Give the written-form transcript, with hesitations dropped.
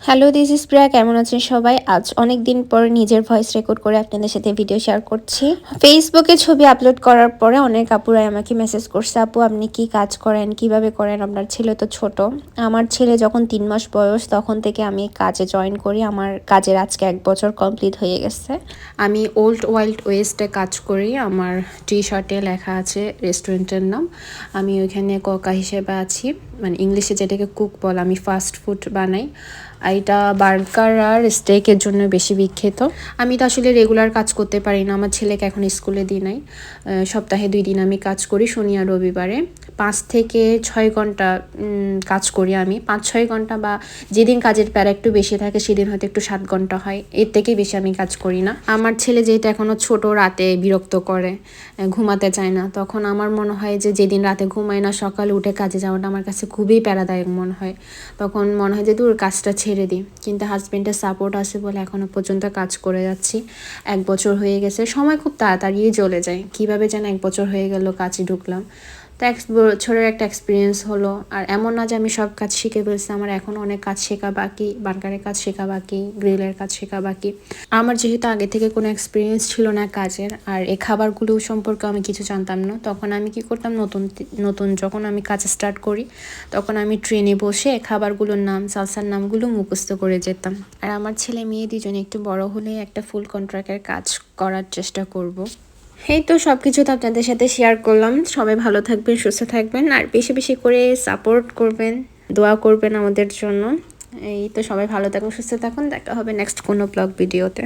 Hello, this is প্রিয়া। কেমন আছেন সবাই? আজ অনেক দিন পর নিজের ভয়েস রেকর্ড করে আপনাদের সাথে ভিডিও শেয়ার করছি। ফেসবুকে ছবি আপলোড করার পরে অনেক আপুরাই আমাকে মেসেজ করছে, আপু আপনি কি কাজ করেন, কিভাবে করেন, আপনার ছেলে তো ছোট। আমার ছেলে যখন 3 মাস বয়স তখন থেকে আমি কাজে জয়েন করি। আমার কাজের আজকে 1 বছর কমপ্লিট হয়ে গেছে। আমি ওল্ড ওয়াইল্ড ওয়েস্টে কাজ করি। আমার টি শার্টে লেখা আছে রেস্টুরেন্টের নাম। আমি ওইখানে ককা হিসেবে আছি, মানে ইংলিশে যেটাকে কুক বলে। আমি ফাস্ট ফুড বানাই। এটা বার্গার আর স্টেকের জন্য বেশি বিখ্যাত। আমি তো আসলে রেগুলার কাজ করতে পারি না, আমার ছেলেকে এখন স্কুলে দিই নাই। সপ্তাহে 2 দিন আমি কাজ করি, শনি আর রবিবারে। 5 থেকে 6 ঘন্টা কাজ করি আমি। 5-6 ঘন্টা, বা যেদিন কাজের প্যারা একটু বেশি থাকে সেদিন হয়তো একটু 7 ঘন্টা হয়, এর থেকে বেশি আমি কাজ করি না। আমার ছেলে যেহেতু এখনও ছোট, রাতে বিরক্ত করে, ঘুমাতে চায় না, তখন আমার মনে হয় যে যেদিন রাতে ঘুমায় না সকালে উঠে কাজে যাওয়াটা আমার কাছে খুবই প্যারাদায়ক মনে হয়। তখন মনে হয় যে দূর, কাজটা ছেড়ে দিই। কিন্তু হাজব্যান্ডের সাপোর্ট আছে বলে এখনও পর্যন্ত কাজ করে যাচ্ছি। 1 বছর হয়ে গেছে। সময় খুব তাড়াতাড়ি চলে যায়, কীভাবে যেন 1 বছর হয়ে গেল কাজে ঢুকলাম। তো 1 বছরের একটা এক্সপিরিয়েন্স হলো। আর এমন না যে আমি সব কাজ শিখে ফেলছি, আমার এখনও অনেক কাজ শেখা বাকি। বার্গারের কাজ শেখা বাকি, গ্রিলের কাজ শেখা বাকি। আমার যেহেতু আগে থেকে কোনো এক্সপিরিয়েন্স ছিল না কাজের, আর এই খাবারগুলো সম্পর্কে আমি কিছু জানতাম না, তখন আমি কি করতাম, নতুন যখন আমি কাজ স্টার্ট করি তখন আমি ট্রেনে বসে খাবারগুলোর নাম, সালসার নামগুলো মুখস্থ করে যেতাম। আর আমার ছেলে মেয়ে দুজনে একটু বড় হলে একটা ফুল কন্ট্রাক্টের কাজ করার চেষ্টা করব। এই তো সব কিছু তো আপনাদের সাথে শেয়ার করলাম। সবাই ভালো থাকবেন, সুস্থ থাকবেন, আর বেশি বেশি করে সাপোর্ট করবেন, দোয়া করবেন আমাদের জন্য। এই তো, সবাই ভালো থাকুন, সুস্থ থাকুন। দেখা হবে নেক্সট কোনো ব্লগ ভিডিওতে।